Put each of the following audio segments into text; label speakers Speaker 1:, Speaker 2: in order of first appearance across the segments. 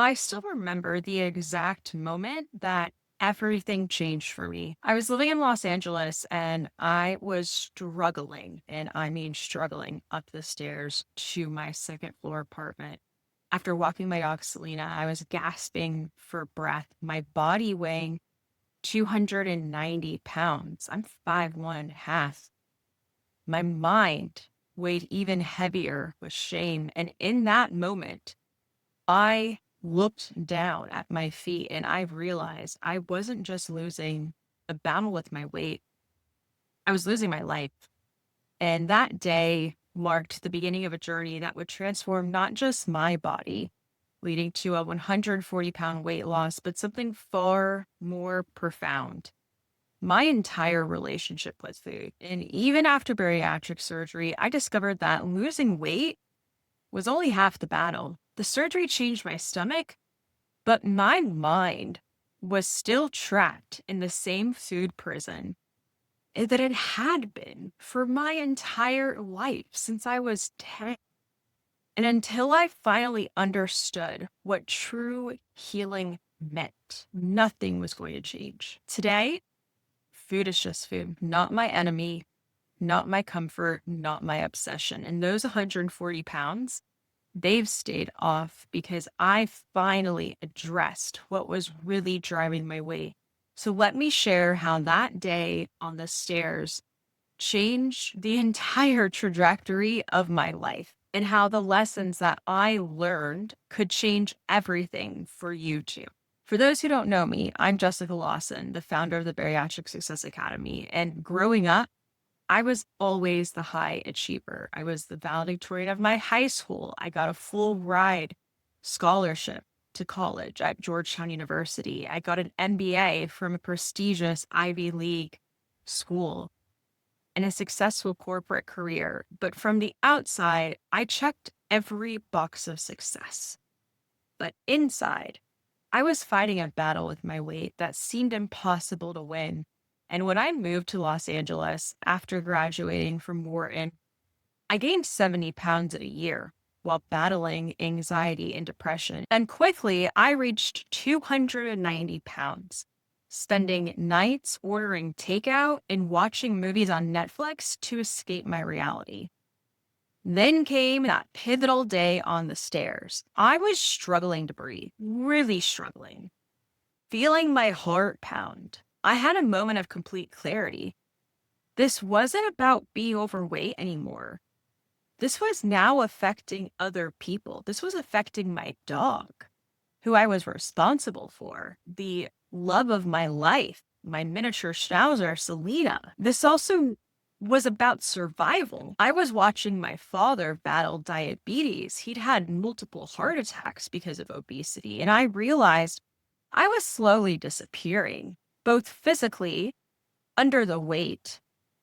Speaker 1: I still remember the exact moment that everything changed for me. I was living in Los Angeles and I was struggling, and I mean struggling up the stairs to my second floor apartment. After walking my dog Selena, I was gasping for breath, my body weighing 290 pounds. I'm 5'1.5". My mind weighed even heavier with shame. And in that moment, I looked down at my feet and I realized I wasn't just losing a battle with my weight, I was losing my life. And that day marked the beginning of a journey that would transform not just my body, leading to a 140-pound weight loss, but something far more profound. My entire relationship with food. And even after bariatric surgery, I discovered that losing weight was only half the battle. The surgery changed my stomach, but my mind was still trapped in the same food prison that it had been for my entire life since I was 10. And until I finally understood what true healing meant, nothing was going to change. Today, food is just food, not my enemy, not my comfort, not my obsession. And those 140 pounds, they've stayed off because I finally addressed what was really driving my weight. So let me share how that day on the stairs changed the entire trajectory of my life and how the lessons that I learned could change everything for you too. For those who don't know me, I'm Jessica Lawson, the founder of the Bariatric Success Academy. And growing up, I was always the high achiever. I was the valedictorian of my high school. I got a full ride scholarship to college at Georgetown University. I got an MBA from a prestigious Ivy League school and a successful corporate career. But from the outside, I checked every box of success. But inside, I was fighting a battle with my weight that seemed impossible to win. And when I moved to Los Angeles after graduating from Wharton, I gained 70 pounds in a year while battling anxiety and depression. And quickly, I reached 290 pounds, spending nights ordering takeout and watching movies on Netflix to escape my reality. Then came that pivotal day on the stairs. I was struggling to breathe, really struggling, feeling my heart pound. I had a moment of complete clarity. This wasn't about being overweight anymore. This was now affecting other people. This was affecting my dog, who I was responsible for, the love of my life, my miniature schnauzer, Selena. This also was about survival. I was watching my father battle diabetes. He'd had multiple heart attacks because of obesity, and I realized I was slowly disappearing, both physically under the weight,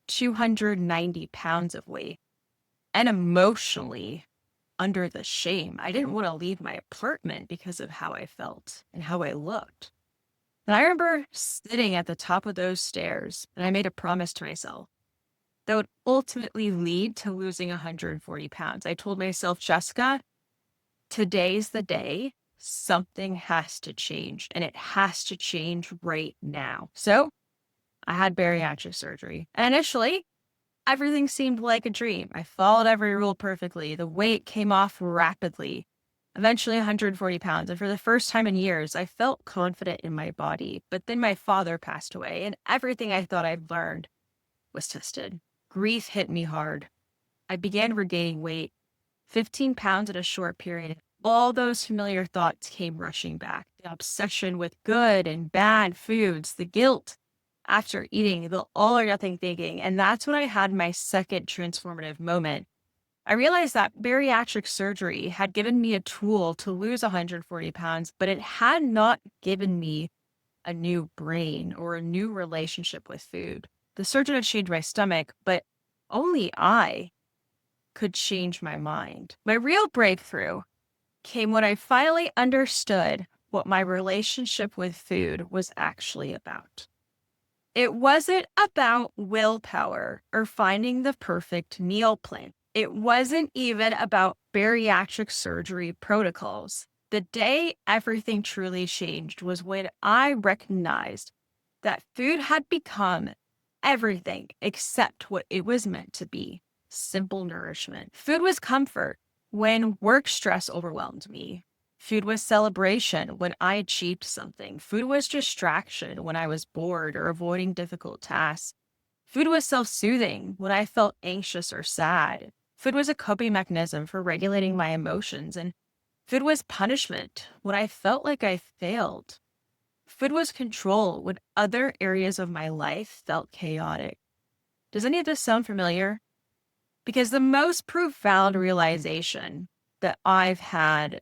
Speaker 1: 290 pounds of weight, and emotionally under the shame. I didn't want to leave my apartment because of how I felt and how I looked. And I remember sitting at the top of those stairs and I made a promise to myself that would ultimately lead to losing 140 pounds. I told myself, Jessica, today's the day. Something has to change and it has to change right now. So I had bariatric surgery. And initially, everything seemed like a dream. I followed every rule perfectly. The weight came off rapidly, eventually 140 pounds. And for the first time in years, I felt confident in my body. But then my father passed away, and everything I thought I'd learned was tested. Grief hit me hard. I began regaining weight, 15 pounds in a short period. All those familiar thoughts came rushing back. The obsession with good and bad foods, the guilt after eating, the all or nothing thinking. And that's when I had my second transformative moment. I realized that bariatric surgery had given me a tool to lose 140 pounds, but it had not given me a new brain or a new relationship with food. The surgeon had changed my stomach, but only I could change my mind. My real breakthrough came when I finally understood what my relationship with food was actually about. It wasn't about willpower or finding the perfect meal plan. It wasn't even about bariatric surgery protocols. The day everything truly changed was when I recognized that food had become everything except what it was meant to be: simple nourishment. Food was comfort when work stress overwhelmed me. Food was celebration when I achieved something. Food was distraction when I was bored or avoiding difficult tasks. Food was self soothing when I felt anxious or sad. Food was a coping mechanism for regulating my emotions. And food was punishment when I felt like I failed. Food was control when other areas of my life felt chaotic. Does any of this sound familiar? Because the most profound realization that I've had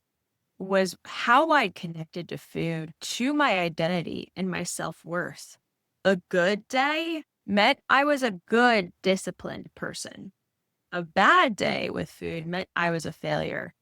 Speaker 1: was how I connected to food, to my identity and my self worth. A good day meant I was a good, disciplined person. A bad day with food meant I was a failure.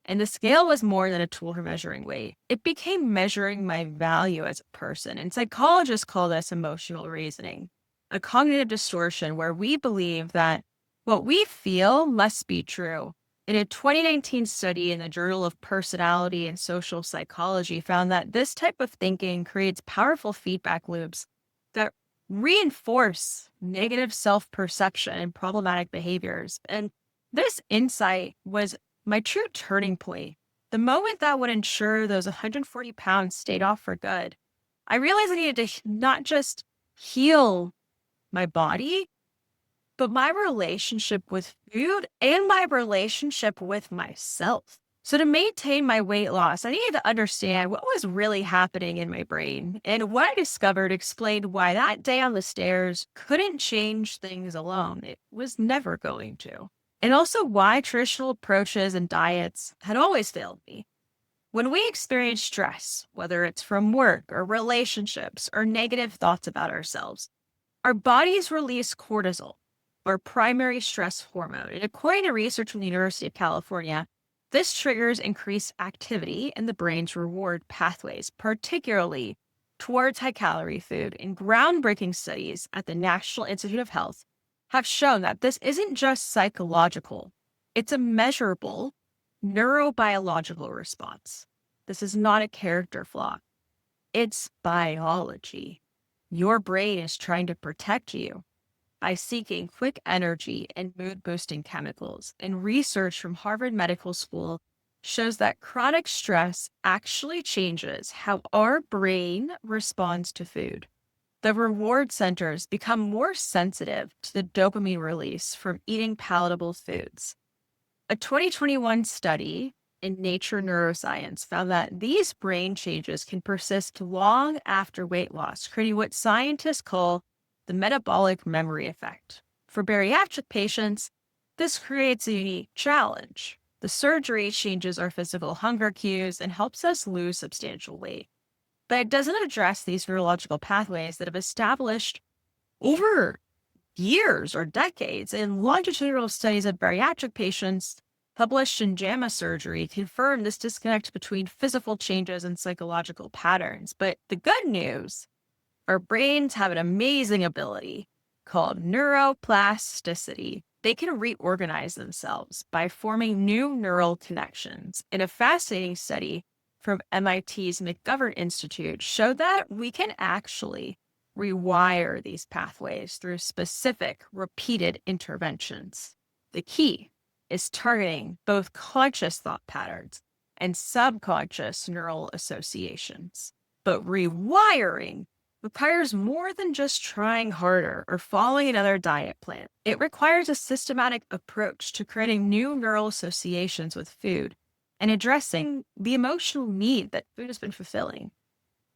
Speaker 1: And the scale was more than a tool for measuring weight. It became measuring my value as a person. And psychologists call this emotional reasoning, a cognitive distortion where we believe that what we feel must be true. In a 2019 study in the Journal of Personality and Social Psychology found that this type of thinking creates powerful feedback loops that reinforce negative self-perception and problematic behaviors. And this insight was my true turning point, the moment that would ensure those 140 pounds stayed off for good. I realized I needed to not just heal my body, but my relationship with food and my relationship with myself. So, to maintain my weight loss, I needed to understand what was really happening in my brain. And what I discovered explained why that day on the stairs couldn't change things alone. It was never going to. And also why traditional approaches and diets had always failed me. When we experience stress, whether it's from work or relationships or negative thoughts about ourselves, our bodies release cortisol, our primary stress hormone. And according to research from the University of California, this triggers increased activity in the brain's reward pathways, particularly towards high calorie food. And groundbreaking studies at the National Institute of Health have shown that this isn't just psychological, it's a measurable neurobiological response. This is not a character flaw, it's biology. Your brain is trying to protect you by seeking quick energy and mood boosting chemicals. And research from Harvard Medical School shows that chronic stress actually changes how our brain responds to food. The reward centers become more sensitive to the dopamine release from eating palatable foods. A 2021 study in Nature Neuroscience found that these brain changes can persist long after weight loss, creating what scientists call the metabolic memory effect. For bariatric patients, this creates a unique challenge. The surgery changes our physical hunger cues and helps us lose substantial weight, but it doesn't address these neurological pathways that have established over years or decades. And longitudinal studies of bariatric patients published in JAMA Surgery confirm this disconnect between physical changes and psychological patterns. But the good news, our brains have an amazing ability called neuroplasticity. They can reorganize themselves by forming new neural connections. In a fascinating study from MIT's McGovern Institute showed that we can actually rewire these pathways through specific repeated interventions. The key is targeting both conscious thought patterns and subconscious neural associations. But rewiring requires more than just trying harder or following another diet plan. It requires a systematic approach to creating new neural associations with food and addressing the emotional need that food has been fulfilling.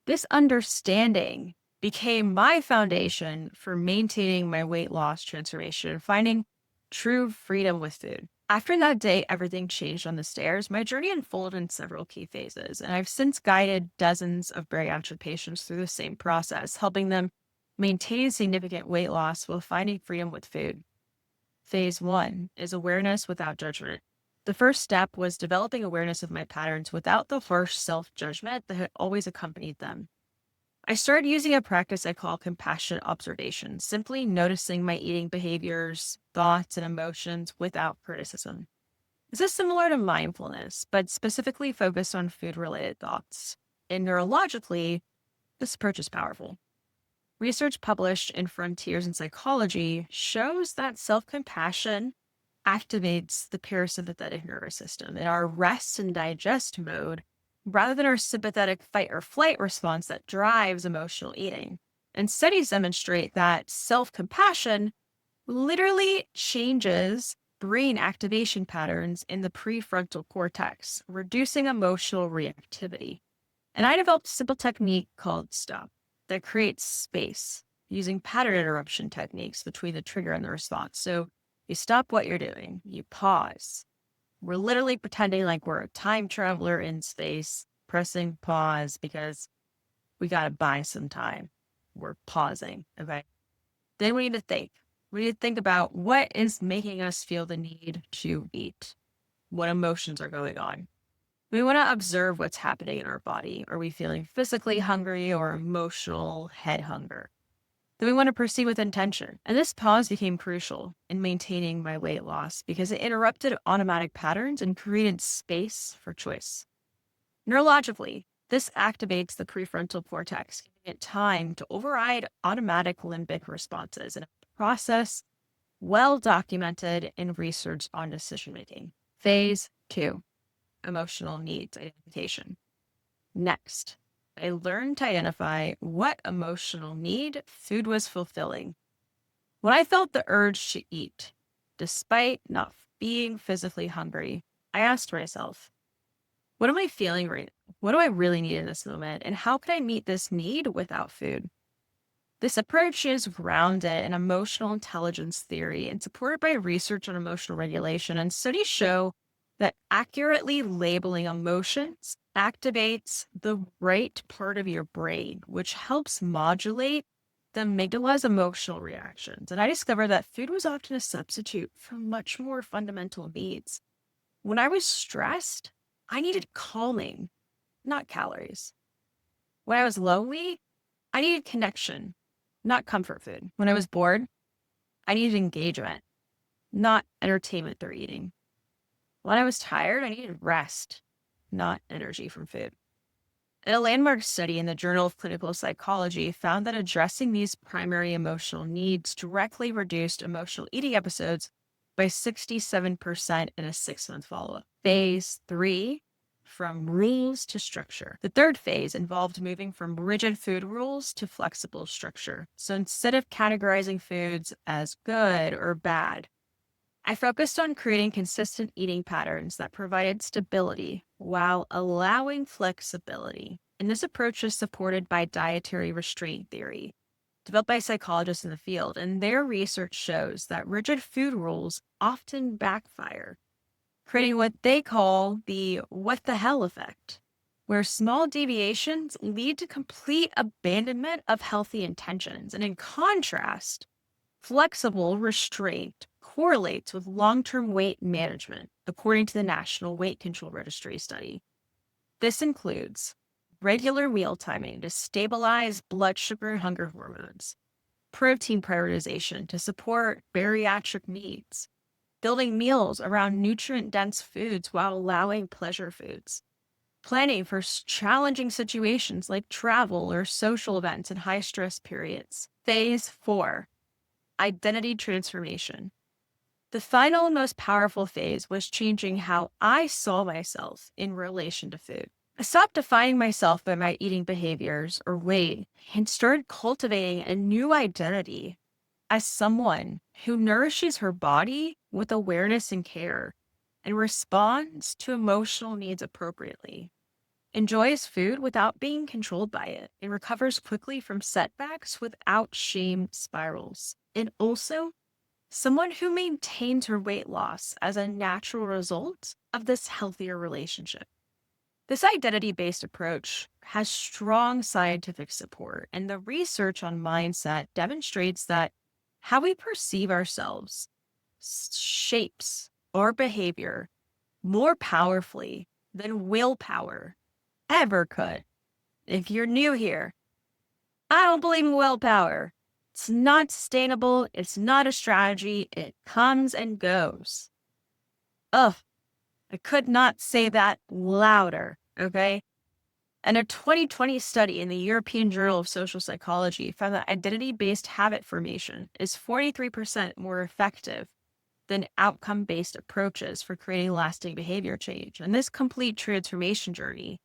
Speaker 1: This understanding became my foundation for maintaining my weight loss transformation and finding true freedom with food. After that day, everything changed on the stairs. My journey unfolded in several key phases, and I've since guided dozens of bariatric patients through the same process, helping them maintain significant weight loss while finding freedom with food. Phase 1 is awareness without judgment. The first step was developing awareness of my patterns without the harsh self-judgment that had always accompanied them. I started using a practice I call compassionate observation, simply noticing my eating behaviors, thoughts, and emotions without criticism. This is similar to mindfulness, but specifically focused on food related thoughts. And neurologically, this approach is powerful. Research published in Frontiers in Psychology shows that self compassion activates the parasympathetic nervous system in our rest and digest mode rather than our sympathetic fight or flight response that drives emotional eating. And studies demonstrate that self compassion literally changes brain activation patterns in the prefrontal cortex, reducing emotional reactivity. And I developed a simple technique called stop that creates space using pattern interruption techniques between the trigger and the response. So you stop what you're doing, you pause. We're literally pretending like we're a time traveler in space, pressing pause because we got to buy some time. We're pausing. Okay. Then we need to think. We need to think about what is making us feel the need to eat, what emotions are going on. We want to observe what's happening in our body. Are we feeling physically hungry or emotional head hunger? Then we want to proceed with intention. And this pause became crucial in maintaining my weight loss because it interrupted automatic patterns and created space for choice. Neurologically, this activates the prefrontal cortex, giving it time to override automatic limbic responses in a process well documented in research on decision making. Phase 2, emotional needs identification. Next, I learned to identify what emotional need food was fulfilling. When I felt the urge to eat, despite not being physically hungry, I asked myself, what am I feeling right now? What do I really need in this moment? And how can I meet this need without food? This approach is grounded in emotional intelligence theory and supported by research on emotional regulation. And studies show that accurately labeling emotions activates the right part of your brain, which helps modulate the amygdala's emotional reactions. And I discovered that food was often a substitute for much more fundamental needs. When I was stressed, I needed calming, not calories. When I was lonely, I needed connection, not comfort food. When I was bored, I needed engagement, not entertainment or eating. When I was tired, I needed rest, not energy from food. And a landmark study in the Journal of Clinical Psychology found that addressing these primary emotional needs directly reduced emotional eating episodes by 67% in a 6-month follow up. Phase 3, from rules to structure. The third phase involved moving from rigid food rules to flexible structure. So instead of categorizing foods as good or bad, I focused on creating consistent eating patterns that provided stability while allowing flexibility. And this approach is supported by dietary restraint theory, developed by psychologists in the field. And their research shows that rigid food rules often backfire, creating what they call the what the hell effect, where small deviations lead to complete abandonment of healthy intentions. And in contrast, flexible restraint correlates with long-term weight management, according to the National Weight Control Registry study. This includes regular meal timing to stabilize blood sugar and hunger hormones, protein prioritization to support bariatric needs, building meals around nutrient-dense foods while allowing pleasure foods, planning for challenging situations like travel or social events in high-stress periods. Phase 4, identity transformation. The final and most powerful phase was changing how I saw myself in relation to food. I stopped defining myself by my eating behaviors or weight and started cultivating a new identity as someone who nourishes her body with awareness and care and responds to emotional needs appropriately, enjoys food without being controlled by it, and recovers quickly from setbacks without shame spirals. And also, someone who maintains her weight loss as a natural result of this healthier relationship. This identity based approach has strong scientific support, and the research on mindset demonstrates that how we perceive ourselves shapes our behavior more powerfully than willpower ever could. If you're new here, I don't believe in willpower. It's not sustainable. It's not a strategy. It comes and goes. Ugh. I could not say that louder. Okay. And a 2020 study in the European Journal of Social Psychology found that identity based habit formation is 43% more effective than outcome based approaches for creating lasting behavior change. And this complete transformation journey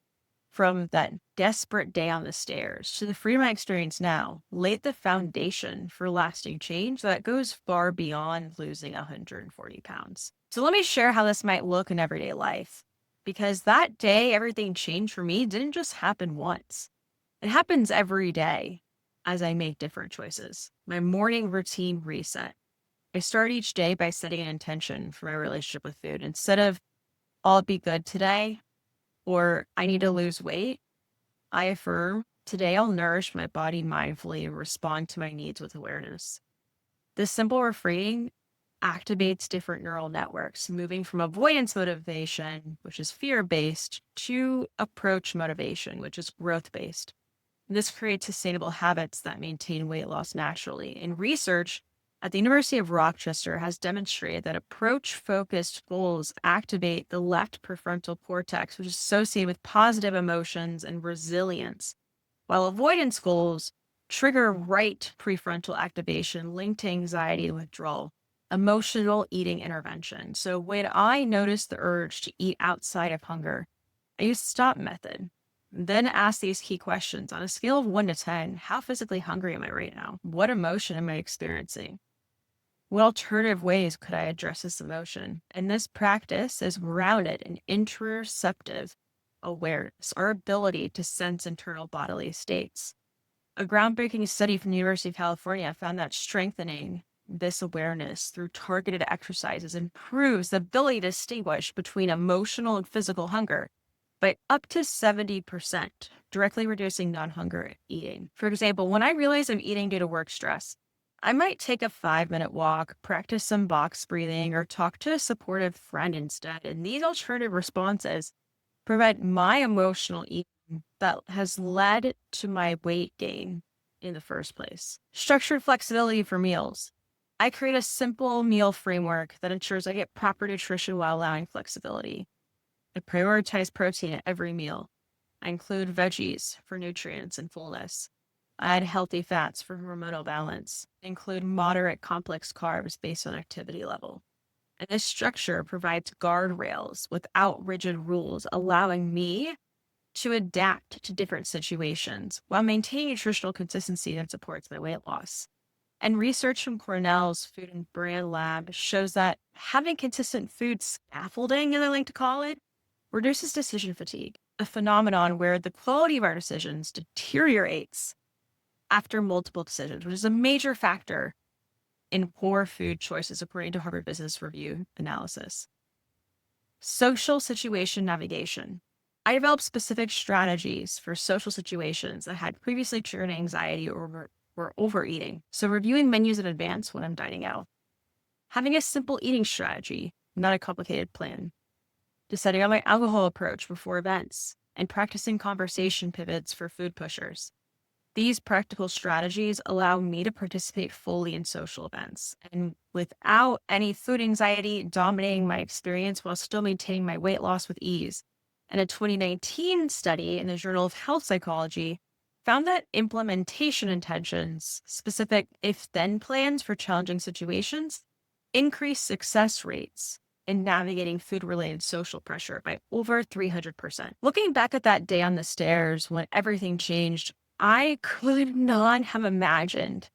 Speaker 1: from that desperate day on the stairs to the freedom I experience now laid the foundation for lasting change that goes far beyond losing 140 pounds. So let me share how this might look in everyday life. Because that day, everything changed for me didn't just happen once. It happens every day as I make different choices. My morning routine reset. I start each day by setting an intention for my relationship with food. Instead of, I'll be good today, or I need to lose weight, I affirm, today I'll nourish my body mindfully and respond to my needs with awareness. This simple refrain activates different neural networks, moving from avoidance motivation, which is fear based, to approach motivation, which is growth based. This creates sustainable habits that maintain weight loss naturally. And research at the University of Rochester has demonstrated that approach focused goals activate the left prefrontal cortex, which is associated with positive emotions and resilience, while avoidance goals trigger right prefrontal activation linked to anxiety and withdrawal, emotional eating intervention. So when I notice the urge to eat outside of hunger, I use stop method. Then ask these key questions on a scale of 1 to 10. How physically hungry am I right now? What emotion am I experiencing? What alternative ways could I address this emotion? And this practice is grounded in interoceptive awareness, our ability to sense internal bodily states. A groundbreaking study from the University of California found that strengthening this awareness through targeted exercises improves the ability to distinguish between emotional and physical hunger by up to 70%, directly reducing non-hunger eating. For example, when I realize I'm eating due to work stress, I might take a 5-minute walk, practice some box breathing, or talk to a supportive friend instead. And these alternative responses prevent my emotional eating that has led to my weight gain in the first place. Structured flexibility for meals. I create a simple meal framework that ensures I get proper nutrition while allowing flexibility. I prioritize protein at every meal. I include veggies for nutrients and fullness. I add healthy fats for hormonal balance. I include moderate complex carbs based on activity level. And this structure provides guardrails without rigid rules, allowing me to adapt to different situations while maintaining nutritional consistency that supports my weight loss. And research from Cornell's Food and Brand Lab shows that having consistent food scaffolding, as I like to call it, reduces decision fatigue, a phenomenon where the quality of our decisions deteriorates after multiple decisions, which is a major factor in poor food choices, according to Harvard Business Review analysis. Social situation navigation. I developed specific strategies for social situations that had previously triggered anxiety or were overeating. So reviewing menus in advance when I'm dining out. Having a simple eating strategy, not a complicated plan. Deciding on my alcohol approach before events, and practicing conversation pivots for food pushers. These practical strategies allow me to participate fully in social events and without any food anxiety dominating my experience while still maintaining my weight loss with ease. And a 2019 study in the Journal of Health Psychology found that implementation intentions, specific if-then plans for challenging situations, increase success rates in navigating food-related social pressure by over 300%. Looking back at that day on the stairs when everything changed, I could not have imagined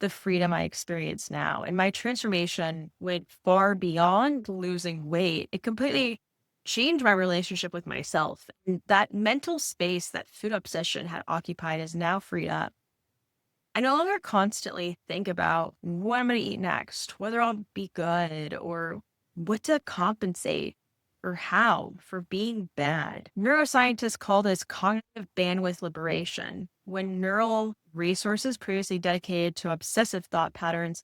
Speaker 1: the freedom I experience now. And my transformation went far beyond losing weight. It completely changed my relationship with myself. And that mental space that food obsession had occupied is now freed up. I no longer constantly think about what I'm going to eat next, whether I'll be good or what to compensate or how for being bad. Neuroscientists call this cognitive bandwidth liberation, when neural resources previously dedicated to obsessive thought patterns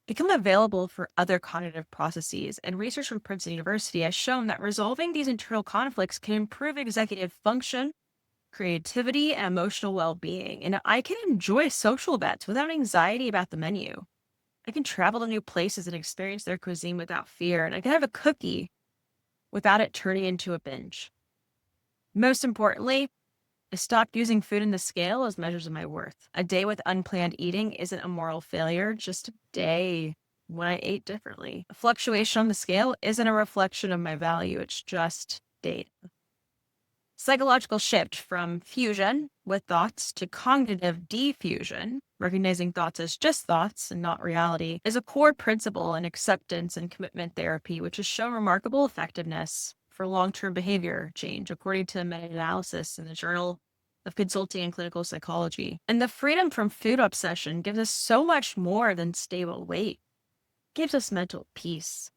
Speaker 1: become available for other cognitive processes. And research from Princeton University has shown that resolving these internal conflicts can improve executive function, creativity, and emotional well-being. And I can enjoy social events without anxiety about the menu. I can travel to new places and experience their cuisine without fear. And I can have a cookie without it turning into a binge. Most importantly, I stopped using food and the scale as measures of my worth. A day with unplanned eating isn't a moral failure, just a day when I ate differently. A fluctuation on the scale isn't a reflection of my value, it's just data. Psychological shift from fusion with thoughts to cognitive diffusion, recognizing thoughts as just thoughts and not reality, is a core principle in acceptance and commitment therapy, which has shown remarkable effectiveness for long-term behavior change, according to a meta-analysis in the Journal of Consulting and Clinical Psychology. And the freedom from food obsession gives us so much more than stable weight. It gives us mental peace.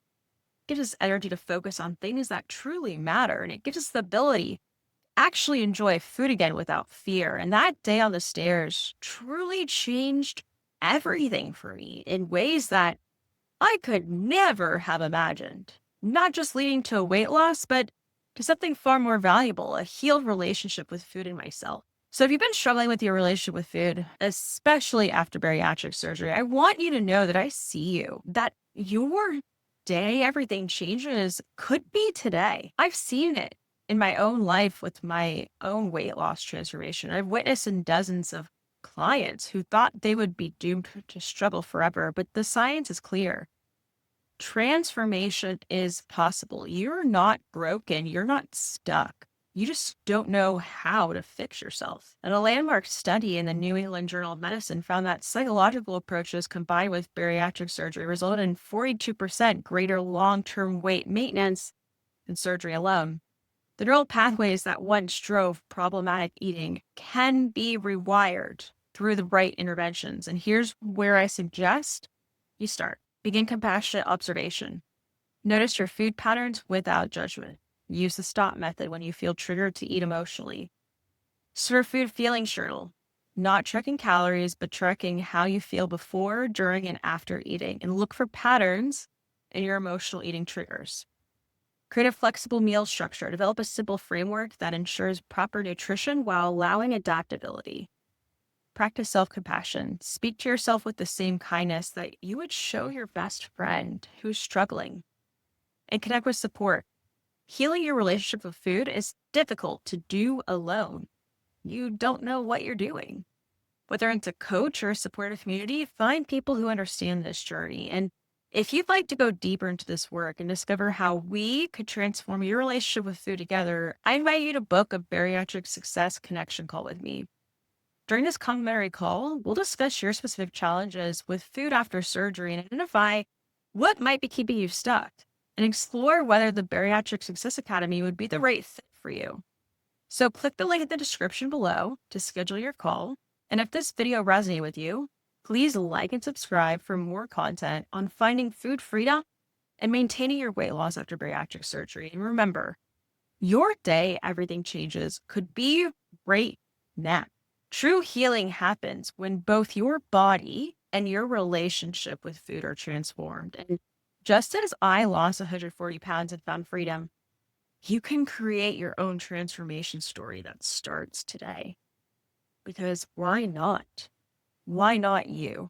Speaker 1: It gives us energy to focus on things that truly matter, and it gives us the ability actually enjoy food again without fear. And that day on the stairs truly changed everything for me in ways that I could never have imagined. Not just leading to weight loss, but to something far more valuable, a healed relationship with food and myself. So if you've been struggling with your relationship with food, especially after bariatric surgery, I want you to know that I see you, that your day, everything changes, could be today. I've seen it in my own life with my own weight loss transformation. I've witnessed in dozens of clients who thought they would be doomed to struggle forever, but the science is clear. Transformation is possible. You're not broken. You're not stuck. You just don't know how to fix yourself. And a landmark study in the New England Journal of Medicine found that psychological approaches combined with bariatric surgery resulted in 42% greater long-term weight maintenance than surgery alone. The neural pathways that once drove problematic eating can be rewired through the right interventions. And here's where I suggest you start. Begin compassionate observation. Notice your food patterns without judgment. Use the stop method when you feel triggered to eat emotionally. Serve food feelings journal. Not tracking calories, but tracking how you feel before, during, and after eating. And look for patterns in your emotional eating triggers. Create a flexible meal structure. Develop a simple framework that ensures proper nutrition while allowing adaptability. Practice self-compassion. Speak to yourself with the same kindness that you would show your best friend who's struggling. And connect with support. Healing your relationship with food is difficult to do alone. You don't know what you're doing. Whether it's a coach or a supportive community, find people who understand this journey. And if you'd like to go deeper into this work and discover how we could transform your relationship with food together, I invite you to book a bariatric success connection call with me. During this complimentary call, we'll discuss your specific challenges with food after surgery and identify what might be keeping you stuck and explore whether the Bariatric Success Academy would be the right fit for you. So click the link in the description below to schedule your call. And if this video resonated with you, please like and subscribe for more content on finding food freedom and maintaining your weight loss after bariatric surgery. And remember, your day, everything changes, could be right now. True healing happens when both your body and your relationship with food are transformed. And just as I lost 140 pounds and found freedom, you can create your own transformation story that starts today. Because why not? Why not you?